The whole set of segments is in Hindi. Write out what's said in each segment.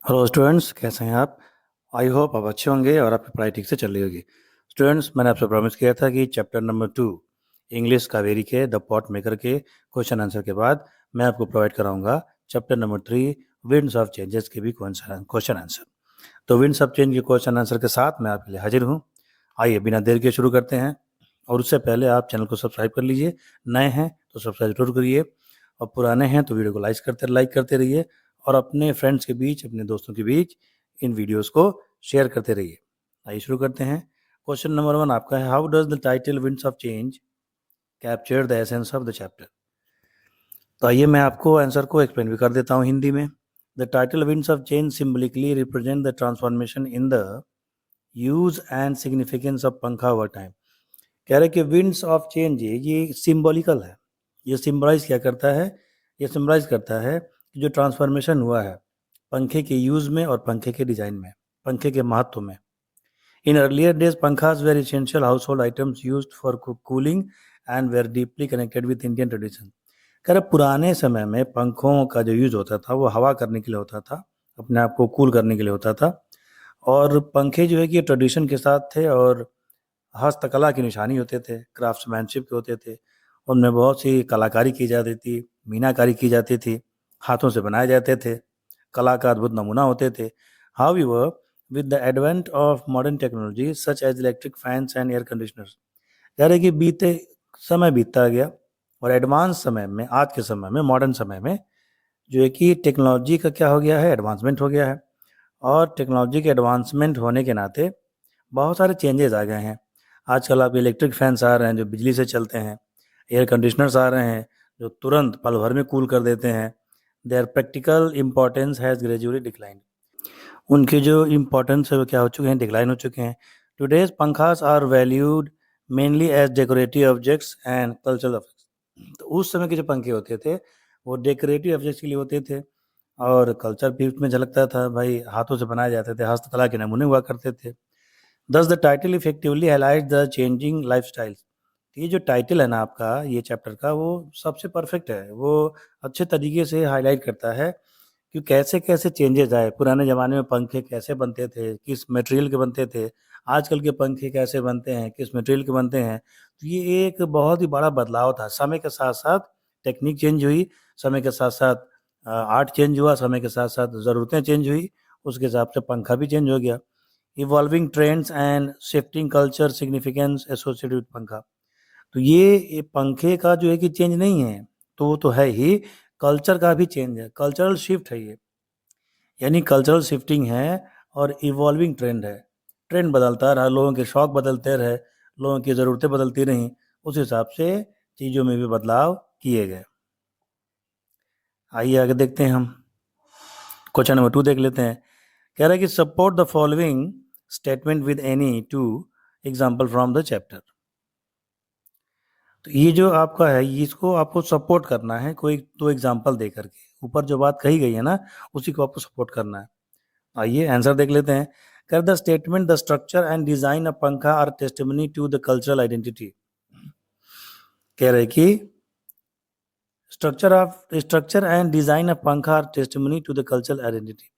हेलो स्टूडेंट्स, कैसे हैं आप? आई होप आप अच्छे होंगे और आपकी पढ़ाई ठीक से चल रही होगी। स्टूडेंट्स, मैंने आपसे प्रॉमिस किया था कि चैप्टर नंबर 2 इंग्लिश कावेरी के द पॉट मेकर के क्वेश्चन आंसर के बाद मैं आपको प्रोवाइड कराऊंगा chapter number 3 winds of changes के भी क्वेश्चन आंसर। तो विंड्स ऑफ चेंज के क्वेश्चन आंसर के साथ मैं आपके लिए हाजिर हूँ। आइए बिना देर के शुरू करते हैं। और उससे पहले आप चैनल को सब्सक्राइब कर लीजिए। नए हैं तो सब्सक्राइब जरूर करिए, और पुराने हैं तो वीडियो को लाइक करते रहिए, और अपने फ्रेंड्स के बीच, अपने दोस्तों के बीच इन वीडियोस को शेयर करते रहिए। आइए शुरू करते हैं। क्वेश्चन नंबर 1 आपका है, how does the title winds of change capture the essence of the chapter. तो आइए मैं आपको आंसर को एक्सप्लेन भी कर देता हूँ हिंदी में। The title winds of change सिंबलिकली represent the transformation in the use and significance of पंखा ओवर टाइम। कह रहे कि विंड्स ऑफ चेंज ये सिंबॉलिकल है। ये सिम्बलाइज क्या करता है? ये सिम्बलाइज करता है कि जो ट्रांसफॉर्मेशन हुआ है पंखे के यूज में और पंखे के डिजाइन में, पंखे के महत्व में। In earlier days pankhas were essential household items used for cooling and were deeply connected with Indian tradition. कह रहे पुराने समय में पंखों का जो यूज होता था वो हवा करने के लिए होता था, अपने आप को कूल करने के लिए होता था। और पंखे जो है कि ट्रेडिशन के साथ थे और हस्तकला की निशानी होते थे, क्राफ्ट्समैनशिप के होते थे। उनमें बहुत सी कलाकारी की जाती थी, मीनाकारी की जाती थी, हाथों से बनाए जाते थे, कला का अद्भुत नमूना होते थे। However, with the advent of modern technology such as electric fans and air conditioners, कह रहे कि बीते समय बीतता गया और एडवांस समय में, आज के समय में, मॉडर्न समय में जो है कि टेक्नोलॉजी का क्या हो गया है, एडवांसमेंट हो गया है। और टेक्नोलॉजी के एडवांसमेंट होने के नाते बहुत सारे चेंजेस आ गए हैं। आजकल आप इलेक्ट्रिक फैंस आ रहे हैं जो बिजली से चलते हैं, एयर कंडीशनर्स आ रहे हैं जो तुरंत पल भर में कूल कर देते हैं। Their practical importance has gradually decline. उनके जो इम्पोर्टेंस है वो क्या हो चुके हैं, डिक्लाइन हो चुके हैं। Today's pankhas are valued mainly as decorative objects and cultural objects. तो उस समय के जो पंखे होते थे वो डेकोरेटिव ऑब्जेक्ट्स के लिए होते थे, और कल्चर भी उसमें झलकता था। भाई हाथों से बनाए जाते थे, हस्तकला के नमूने हुआ करते थे। दस the title effectively highlight the changing life style. ये जो टाइटल है ना आपका, ये चैप्टर का, वो सबसे परफेक्ट है। वो अच्छे तरीके से हाईलाइट करता है कि कैसे कैसे चेंजेस आए। पुराने ज़माने में पंखे कैसे बनते थे, किस मटेरियल के बनते थे, आजकल के पंखे कैसे बनते हैं, किस मटेरियल के बनते हैं। तो ये एक बहुत ही बड़ा बदलाव था। समय के साथ साथ टेक्निक चेंज हुई, समय के साथ साथ आर्ट चेंज हुआ, समय के साथ साथ ज़रूरतें चेंज हुई, उसके हिसाब से पंखा भी चेंज हो गया। Evolving trends and shifting culture significance associated with पंखा। तो ये पंखे का जो है कि चेंज नहीं है, तो वो तो है ही, कल्चर का भी चेंज है, कल्चरल शिफ्ट है ये। यानी कल्चरल शिफ्टिंग है और इवॉल्विंग ट्रेंड है। ट्रेंड बदलता रहा, लोगों के शौक बदलते रहे, लोगों की ज़रूरतें बदलती रहीं, उस हिसाब से चीज़ों में भी बदलाव किए गए। आइए आगे देखते हैं हम। क्वेश्चन नंबर 2 देख लेते हैं। कह रहा है कि support the following statement with any two example from the chapter. तो ये जो आपका है, इसको आपको सपोर्ट करना है कोई दो एग्जाम्पल दे करके। ऊपर जो बात कही गई है ना, उसी को आपको सपोर्ट करना है। आइए आंसर देख लेते हैं। कर the statement the structure and design of pankha are testimony to the cultural identity. कह रहे कि structure and design of pankha are testimony to the cultural identity.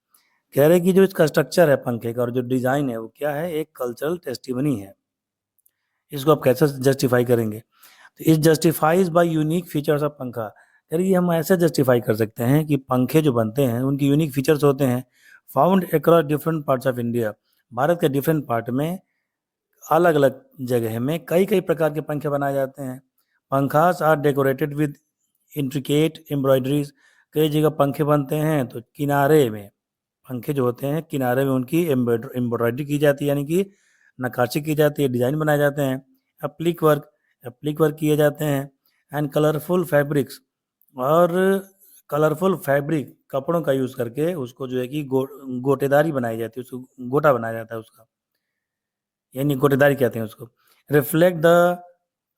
कह रहे कि जो इसका स्ट्रक्चर है पंखे का और जो डिजाइन है वो क्या है, एक कल्चरल टेस्टिमनी है। इसको आप कैसे जस्टिफाई करेंगे? तो इस justifies by unique features of पंखा। करिए हम ऐसे जस्टिफाई कर सकते हैं कि पंखे जो बनते हैं उनकी यूनिक फीचर्स होते हैं, found across different parts of India. Bharat के डिफरेंट पार्ट में, अलग अलग जगह में कई कई प्रकार के पंखे बनाए जाते हैं। Pankhas are decorated with intricate embroideries. कई जगह पंखे बनते हैं तो किनारे में, पंखे जो होते हैं किनारे में उनकी एम्ब्रॉयडरी की जाती है, यानी कि नक्काशी की जाती है, डिजाइन बनाए जाते हैं। एप्लिक वर्क किए जाते हैं। एंड कलरफुल फैब्रिक्स, और कलरफुल फैब्रिक कपड़ों का यूज़ करके उसको जो है कि गोटेदारी बनाई जाती है, उसको गोटा बनाया जाता है उसका, यानी गोटेदारी कहते हैं उसको। Reflect the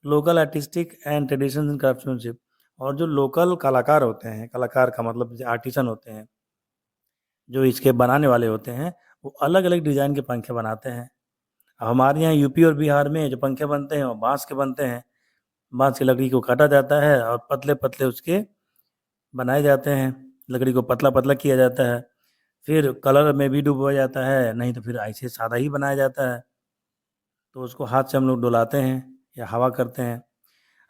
local artistic and tradition in craftsmanship. और जो लोकल कलाकार होते हैं, कलाकार का मतलब आर्टिसन होते हैं, जो इसके बनाने वाले होते हैं, वो अलग अलग डिज़ाइन के पंखे बनाते हैं। हमारे यहाँ यूपी और बिहार में जो पंखे बनते हैं वो बांस के बनते हैं। बांस की लकड़ी को काटा जाता है और पतले पतले उसके बनाए जाते हैं, लकड़ी को पतला पतला किया जाता है, फिर कलर में भी डुबोया जाता है, नहीं तो फिर ऐसे सादा ही बनाया जाता है, तो उसको हाथ से हम लोग डुलाते हैं या हवा करते हैं।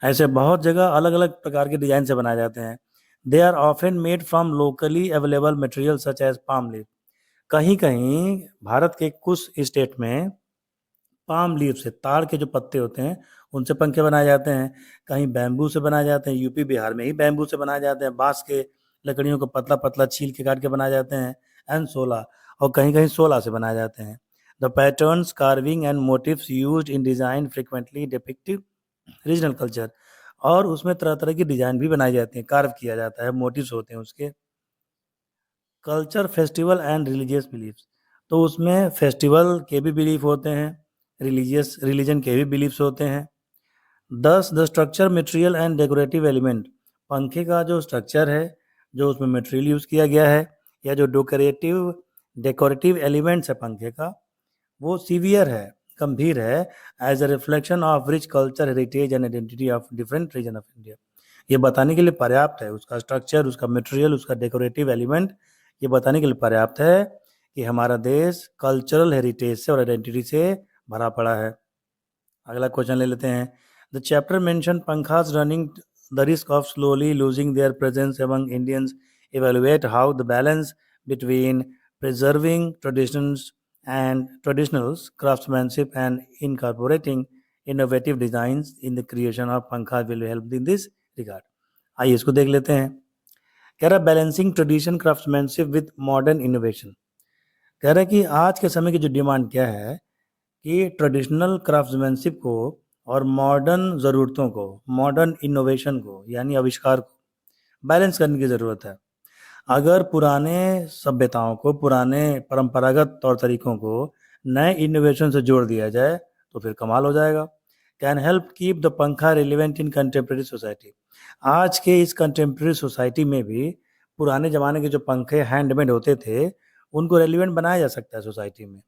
ऐसे बहुत जगह अलग अलग प्रकार के डिजाइन से बनाए जाते हैं। They are often made from locally available material such as palm leaf. कहीं कहीं भारत के कुछ स्टेट में पाम लीफ से, ताड़ के जो पत्ते होते हैं उनसे पंखे बनाए जाते हैं। कहीं बैम्बू से बनाए जाते हैं, यूपी बिहार में ही बैम्बू से बनाए जाते हैं, बांस के लकड़ियों को पतला पतला छील के काट के बनाए जाते हैं। एंड सोला, और कहीं कहीं सोला से बनाए जाते हैं। The patterns, carving and motives used in design frequently depictive regional culture. और उसमें तरह तरह की डिजाइन भी बनाई जाती है, कार्व किया जाता है, मोटिव्स होते हैं उसके। Culture, festival and religious beliefs, तो उसमें फेस्टिवल के भी बिलीफ होते हैं, रिलीजन के भी बिलीफ्स होते हैं। 10 the structure, material and decorative element. पंखे का जो स्ट्रक्चर है, जो उसमें मटेरियल यूज किया गया है, या जो डेकोरेटिव एलिमेंट्स है पंखे का, वो सीवियर है, गंभीर है, as a reflection of rich culture, heritage and identity of different region of India. ये बताने के लिए पर्याप्त है, उसका स्ट्रक्चर, उसका मटेरियल, उसका डेकोरेटिव एलिमेंट, ये बताने के लिए पर्याप्त है कि हमारा देश कल्चरल हेरिटेज से और आइडेंटिटी से भरा पड़ा है। अगला क्वेश्चन ले लेते हैं। The chapter mention pankhas running the risk of slowly losing their presence among Indians, evaluate how the balance between preserving traditions and traditional craftsmanship and incorporating innovative designs in the creation of पंखा will help in this regard। आइए इसको देख लेते हैं। कह रहा है balancing tradition craftsmanship with modern innovation. कह रहा है कि आज के समय की जो डिमांड क्या है कि ट्रेडिशनल क्राफ्ट्समैनशिप को और मॉडर्न ज़रूरतों को, मॉडर्न इनोवेशन को यानी आविष्कार को बैलेंस करने की ज़रूरत है। अगर पुराने सभ्यताओं को, पुराने परंपरागत तौर तरीकों को नए इनोवेशन से जोड़ दिया जाए तो फिर कमाल हो जाएगा। कैन हेल्प कीप द पंखा रिलेवेंट इन कंटेम्प्रेरी सोसाइटी। आज के इस कंटेम्प्रेरी सोसाइटी में भी पुराने ज़माने के जो पंखे हैंडमेड होते थे उनको रेलिवेंट बनाया जा सकता है सोसाइटी में,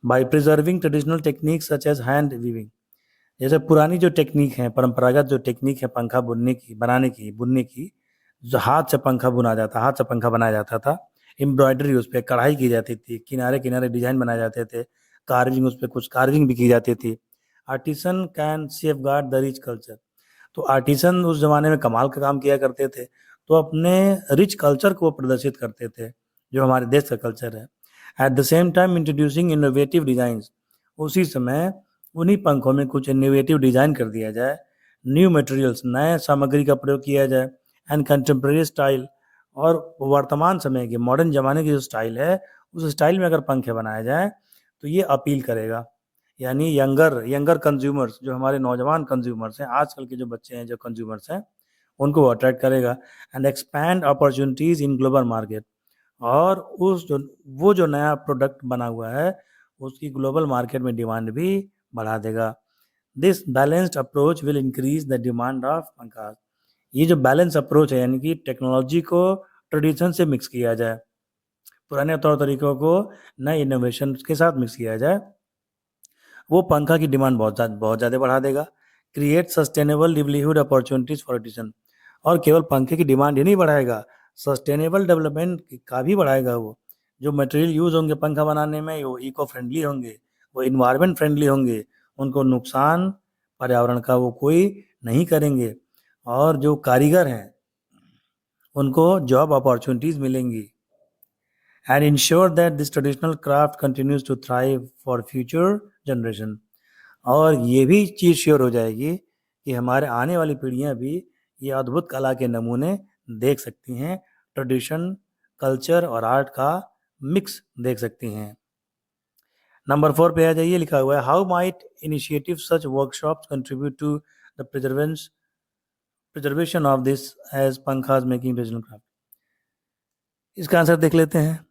by preserving traditional technique such as hand weaving. जैसे पुरानी जो टेक्निक है, परंपरागत जो टेक्निक है पंखा बुनने की, बनाने की, बुनने की, जो हाथ से पंखा बुना जाता, हाथ से पंखा बनाया जाता था, एम्ब्रॉयडरी उस पे कढ़ाई की जाती थी, किनारे किनारे डिजाइन बनाए जाते थे, कार्विंग उस पे कुछ कार्विंग भी की जाती थी। Artisan can safeguard the rich culture. तो आर्टिसन उस जमाने में कमाल का काम किया करते थे, तो अपने रिच कल्चर को प्रदर्शित करते थे जो हमारे देश का कल्चर है। At the same time introducing innovative designs, उसी समय उन्हीं पंखों में कुछ इनोवेटिव डिजाइन कर दिया जाए, न्यू मटेरियल्स, नए सामग्री का प्रयोग किया जाए, एंड कंटेम्प्रेरी स्टाइल, और वर्तमान समय के मॉडर्न ज़माने की जो स्टाइल है उस स्टाइल में अगर पंखे बनाए जाए तो ये अपील करेगा, यानी यंगर कंज्यूमर्स, जो हमारे नौजवान कंज्यूमर्स हैं, आजकल के जो बच्चे हैं, जो कंज्यूमर्स हैं, उनको वो अट्रैक्ट करेगा। And expand opportunities in global market, और वो जो नया प्रोडक्ट बना हुआ है उसकी ग्लोबल मार्केट में डिमांड भी बढ़ा देगा। This balanced approach will increase the demand of पंखा। ये जो बैलेंस अप्रोच है, यानी कि टेक्नोलॉजी को ट्रेडिशन से मिक्स किया जाए, पुराने तौर तरीकों को नए इनोवेशन के साथ मिक्स किया जाए, वो पंखा की डिमांड बहुत ज़्यादा बढ़ा देगा। Create sustainable livelihood opportunities for artisan, और केवल पंखे की डिमांड ही नहीं बढ़ाएगा, सस्टेनेबल डेवलपमेंट का भी बढ़ाएगा। वो जो मटेरियल यूज़ होंगे पंखा बनाने में वो इको फ्रेंडली होंगे, वो इन्वायरमेंट फ्रेंडली होंगे, उनको नुकसान पर्यावरण का वो कोई नहीं करेंगे, और जो कारीगर हैं उनको जॉब अपॉर्चुनिटीज़ मिलेंगी। And ensure that this traditional craft continues to thrive for future generation. और ये भी चीज़ श्योर हो जाएगी कि हमारे आने वाली पीढ़ियाँ भी ये अद्भुत कला के नमूने देख सकती हैं, ट्रेडिशन, कल्चर और आर्ट का मिक्स देख सकती हैं। नंबर 4 पे आ जाइए, लिखा हुआ है how might initiative such workshops contribute to the preservation of this age pankhas making traditional craft. इसका आंसर देख लेते हैं।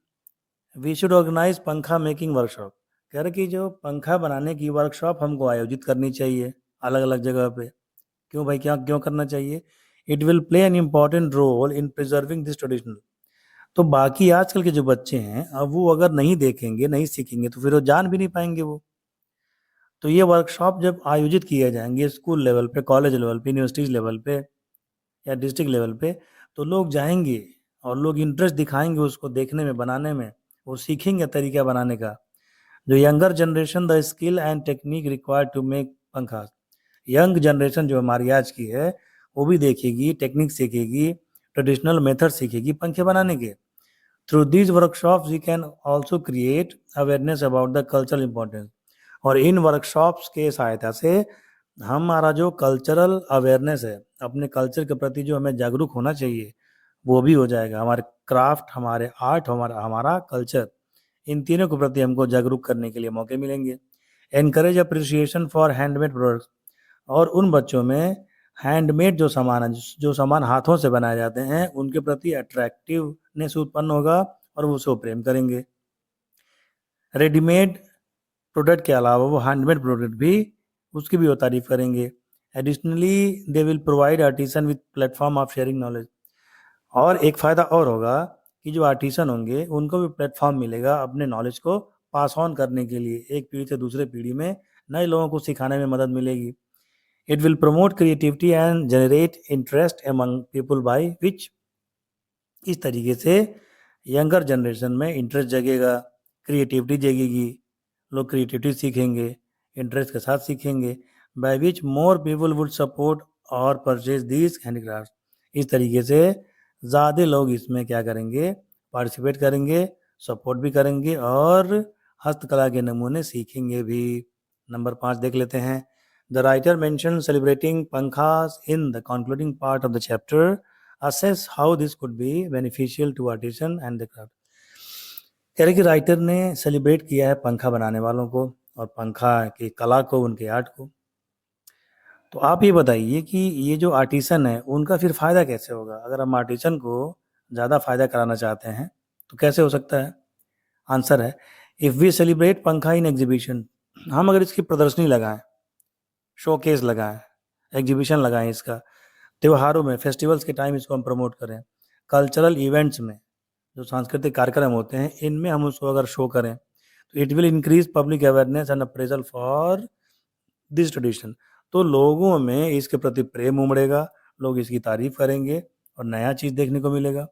We should organize pankha making workshop. कह रहे कि जो पंखा बनाने की वर्कशॉप हमको आयोजित करनी चाहिए अलग अलग जगह पे। क्यों भाई, क्या क्यों करना चाहिए? It will play an important role in preserving this traditional. तो बाकी आजकल के जो बच्चे हैं, अब वो अगर नहीं देखेंगे, नहीं सीखेंगे तो फिर वो जान भी नहीं पाएंगे वो। तो ये वर्कशॉप जब आयोजित किए जाएंगे स्कूल लेवल पे, कॉलेज लेवल पे, यूनिवर्सिटीज लेवल पे या डिस्ट्रिक्ट लेवल पे, तो लोग जाएंगे और लोग इंटरेस्ट दिखाएंगे उसको देखने में, बनाने में, वो सीखेंगे तरीका बनाने का। जो younger generation the skill and technique required to make पंखा। यंग जनरेशन जो हमारी आज की है वो भी देखेगी, टेक्निक सीखेगी, ट्रेडिशनल मेथड सीखेगी पंखे बनाने के। Through these workshops we can also create awareness about the cultural importance. और इन वर्कशॉप्स के सहायता से हमारा जो कल्चरल अवेयरनेस है, अपने कल्चर के प्रति जो हमें जागरूक होना चाहिए वो भी हो जाएगा। हमारे क्राफ्ट, हमारे आर्ट, हमारा हमारा कल्चर, इन तीनों के प्रति हमको जागरूक करने के लिए मौके मिलेंगे। Encourage appreciation for handmade products. और उन बच्चों में हैंडमेड जो सामान है, जो सामान हाथों से बनाए जाते हैं, उनके प्रति अट्रैक्टिवनेस उत्पन्न होगा और वो उसको प्रेम करेंगे। रेडीमेड प्रोडक्ट के अलावा वो हैंडमेड प्रोडक्ट भी, उसकी भी वो तारीफ करेंगे। Additionally they will provide artisan with platform of sharing knowledge. और एक फ़ायदा और होगा कि जो आर्टिसन होंगे उनको भी प्लेटफॉर्म मिलेगा अपने नॉलेज को पास ऑन करने के लिए। एक पीढ़ी से दूसरे पीढ़ी में नए लोगों को सिखाने में मदद मिलेगी। It will promote creativity and generate interest among people by which. इस तरीके से यंगर जनरेशन में इंटरेस्ट जगेगा, क्रिएटिविटी जगेगी, लोग क्रिएटिविटी सीखेंगे, इंटरेस्ट के साथ सीखेंगे। By which more people would support और परचेज दीज हैंडीक्राफ्ट। इस तरीके से ज़्यादा लोग इसमें क्या करेंगे, पार्टिसिपेट करेंगे, सपोर्ट भी करेंगे और हस्तकला के नमूने सीखेंगे भी। नंबर 5 देख लेते हैं। The writer mention celebrating pankhas in the concluding part of the chapter. assess how this could be beneficial to artisan and the craft। कह रहे कि राइटर ने सेलिब्रेट किया है पंखा बनाने वालों को और पंखा की कला को, उनके आर्ट को। तो आप ये बताइए कि ये जो आर्टिसन है उनका फिर फ़ायदा कैसे होगा? अगर हम आर्टिसन को ज़्यादा फ़ायदा कराना चाहते हैं तो कैसे हो सकता है? आंसर है, इफ़ वी सेलिब्रेट पंखा इन एग्जीबिशन। हम अगर इसकी प्रदर्शनी लगाएं, शोकेस लगाएं, एग्जीबिशन लगाएं, इसका त्योहारों में, फेस्टिवल्स के टाइम इसको हम प्रमोट करें, कल्चरल इवेंट्स में, जो सांस्कृतिक कार्यक्रम होते हैं इनमें हम उसको अगर शो करें, तो it will increase public awareness and appraisal for this tradition. तो लोगों में इसके प्रति प्रेम उमड़ेगा, लोग इसकी तारीफ करेंगे और नया चीज़ देखने को मिलेगा।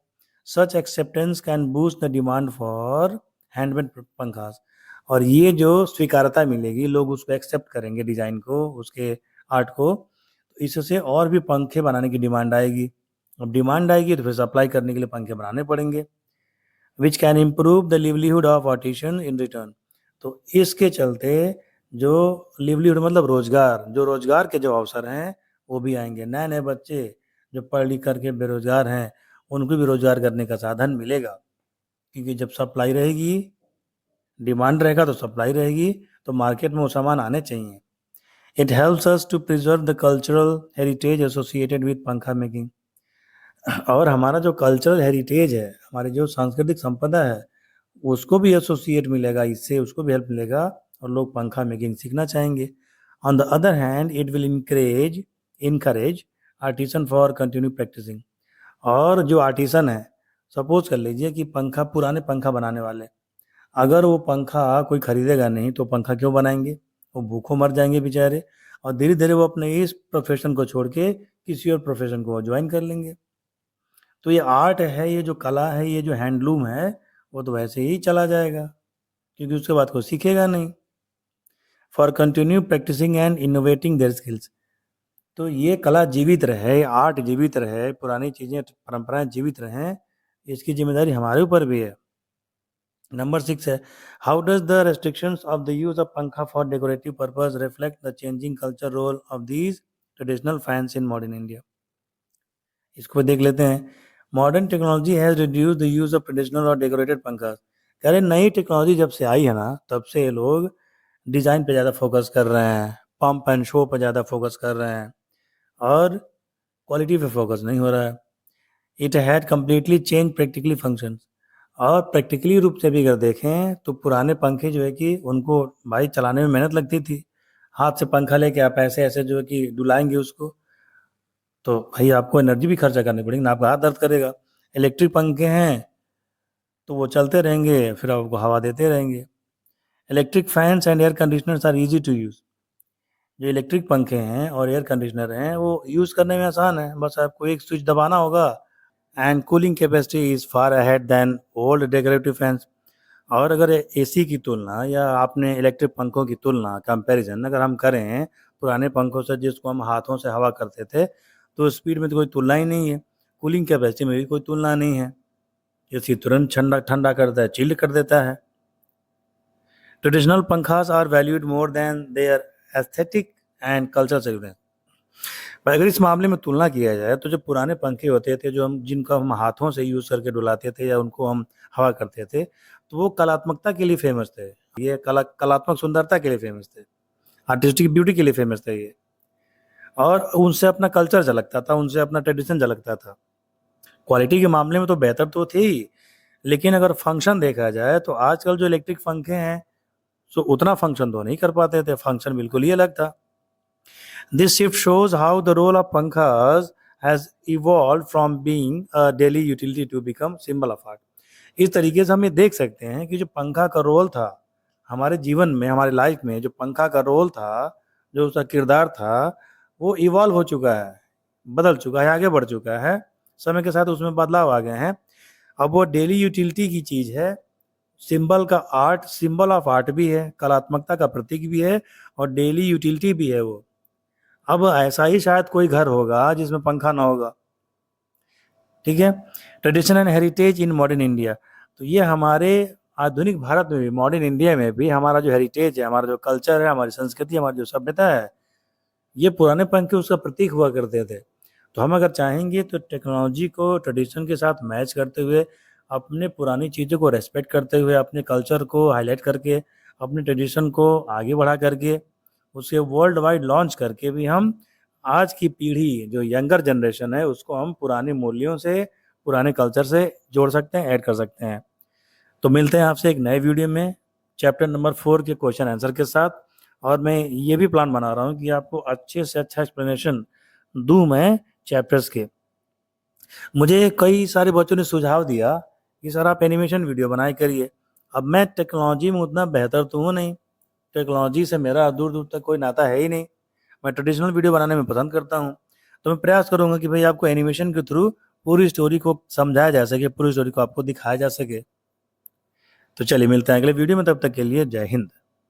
Such acceptance can boost the demand for handmade pankhas. और ये जो स्वीकारता मिलेगी, लोग उसको एक्सेप्ट करेंगे, डिज़ाइन को, उसके आर्ट को, तो इससे और भी पंखे बनाने की डिमांड आएगी। अब डिमांड आएगी तो फिर सप्लाई करने के लिए पंखे बनाने पड़ेंगे, which can improve the livelihood of artisan in return. तो इसके चलते जो लिवलीहुड मतलब रोजगार, जो रोजगार के जो अवसर हैं वो भी आएंगे। नए नए बच्चे जो पढ़ लिख करके बेरोजगार हैं उनको भी रोजगार करने का साधन मिलेगा, क्योंकि जब सप्लाई रहेगी, डिमांड रहेगा तो सप्लाई रहेगी, तो मार्केट में वो सामान आने चाहिए। It helps us to preserve the cultural heritage associated with पंखा मेकिंग। और हमारा जो कल्चरल हेरिटेज है, हमारी जो सांस्कृतिक संपदा है, उसको भी एसोसिएट मिलेगा इससे, उसको भी हेल्प मिलेगा और लोग पंखा मेकिंग सीखना चाहेंगे। On the other hand it will encourage artisan for continue practising. और जो आर्टिसन है, सपोज कर लीजिए कि पंखा, पुराने पंखा बनाने वाले, अगर वो पंखा कोई खरीदेगा नहीं तो पंखा क्यों बनाएंगे? वो भूखों मर जाएंगे बेचारे, और धीरे धीरे वो अपने इस प्रोफेशन को छोड़ के किसी और प्रोफेशन को ज्वाइन कर लेंगे। तो ये आर्ट है, ये जो कला है, ये जो हैंडलूम है, वो तो वैसे ही चला जाएगा, क्योंकि उसके बाद कोई सीखेगा नहीं। For continue practising and innovating their skills. तो ये कला जीवित रहे, आर्ट जीवित रहे, पुरानी चीज़ें, परंपराएं जीवित रहें, इसकी जिम्मेदारी हमारे ऊपर भी है। नंबर 6 है, how does the restrictions of the use of pankha for decorative purpose reflect the changing culture role of these traditional fans in modern India. इसको देख लेते हैं। Modern technology has reduce the use of traditional और डेकोरेटेड पंखास। कह रहे नई टेक्नोलॉजी जब से आई है ना, तब से ये लोग डिज़ाइन पे ज़्यादा फोकस कर रहे हैं, पंप एंड शो पर ज़्यादा फोकस कर रहे हैं और क्वालिटी पे फोकस नहीं हो रहा है। It had completely change practically functions. और प्रैक्टिकली रूप से भी अगर देखें तो पुराने पंखे जो है कि उनको भाई चलाने में मेहनत लगती थी। हाथ से पंखा लेके आप ऐसे ऐसे जो है कि डुलाएंगे उसको, तो भाई आपको एनर्जी भी खर्चा करनी पड़ेगी ना, आपका हाथ दर्द करेगा। इलेक्ट्रिक पंखे हैं तो वो चलते रहेंगे, फिर आपको हवा देते रहेंगे। Electric fans and air conditioners are easy to use. जो इलेक्ट्रिक पंखे हैं और एयर कंडीशनर हैं वो यूज़ करने में आसान है, बस आपको एक स्विच दबाना होगा। And cooling capacity is far ahead than old decorative fans. और अगर एसी की तुलना या आपने इलेक्ट्रिक पंखों की तुलना कंपैरिजन अगर हम करें पुराने पंखों से जिसको हम हाथों से हवा करते थे, तो स्पीड में तो कोई तुलना ही नहीं है, कूलिंग कैपेसिटी में भी कोई तुलना नहीं है। एसी तुरंत ठंडा करता है, चिल्ड कर देता है। Traditional pankhas are valued more than their aesthetic and cultural significance. पर अगर इस मामले में तुलना किया जाए तो जो पुराने पंखे होते थे, जो हम जिनको हम हाथों से यूज़ करके डुलाते थे या उनको हम हवा करते थे, तो वो कलात्मकता के लिए फेमस थे। ये कलात्मक सुंदरता के लिए फेमस थे, आर्टिस्टिक ब्यूटी के लिए फेमस थे ये, और उनसे अपना कल्चर झलकता था, उनसे अपना ट्रेडिशन झलकता था। क्वालिटी के मामले में तो बेहतर तो थे ही, लेकिन अगर फंक्शन देखा जाए तो आजकल जो इलेक्ट्रिक पंखे हैं, सो उतना फंक्शन तो नहीं कर पाते थे, फंक्शन बिल्कुल ही अलग था। This shift shows how the role of pankhas has evolved from being a daily utility to become symbol of art. इस तरीके से हम ये देख सकते हैं कि जो पंखा का रोल था हमारे जीवन में, हमारे लाइफ में, जो पंखा का रोल था, जो उसका किरदार था, वो इवॉल्व हो चुका है, बदल चुका है, आगे बढ़ चुका है। समय के साथ उसमें बदलाव आ गए हैं। अब वो डेली यूटिलिटी की चीज़ है, सिंबल का आर्ट, सिंबल ऑफ आर्ट भी है, कलात्मकता का प्रतीक भी है और डेली यूटिलिटी भी है वो। अब ऐसा ही शायद कोई घर होगा जिसमें पंखा ना होगा। ठीक है। Tradition and heritage in modern India, तो ये हमारे आधुनिक भारत में भी, मॉडर्न इंडिया में भी हमारा जो हेरिटेज है, हमारा जो कल्चर है, हमारी संस्कृति, हमारी जो सभ्यता है, ये पुराने पंखे उसका प्रतीक हुआ करते थे। तो हम अगर चाहेंगे तो टेक्नोलॉजी को ट्रेडिशन के साथ मैच करते हुए, अपने पुरानी चीज़ों को रेस्पेक्ट करते हुए, अपने कल्चर को हाईलाइट करके, अपने ट्रेडिशन को आगे बढ़ा करके, उसे वर्ल्ड वाइड लॉन्च करके भी हम आज की पीढ़ी जो यंगर जनरेशन है उसको हम पुराने मूल्यों से, पुराने कल्चर से जोड़ सकते हैं, ऐड कर सकते हैं। तो मिलते हैं आपसे एक नए वीडियो में चैप्टर नंबर 4 के क्वेश्चन आंसर के साथ। और मैं ये भी प्लान बना रहा हूँ कि आपको अच्छे से अच्छा एक्सप्लेनेशन दूँ मैं चैप्टर्स के। मुझे कई सारे बच्चों ने सुझाव दिया कि सर आप एनिमेशन वीडियो बनाए करिए। अब मैं टेक्नोलॉजी में उतना बेहतर तो हूँ नहीं, टेक्नोलॉजी से मेरा दूर दूर तक कोई नाता है ही नहीं, मैं ट्रेडिशनल वीडियो बनाने में पसंद करता हूँ। तो मैं प्रयास करूँगा कि भाई आपको एनिमेशन के थ्रू पूरी स्टोरी को समझाया जा सके, पूरी स्टोरी को आपको दिखाया जा सके। तो चलिए मिलते हैं अगले वीडियो में, तब तक के लिए जय हिंद।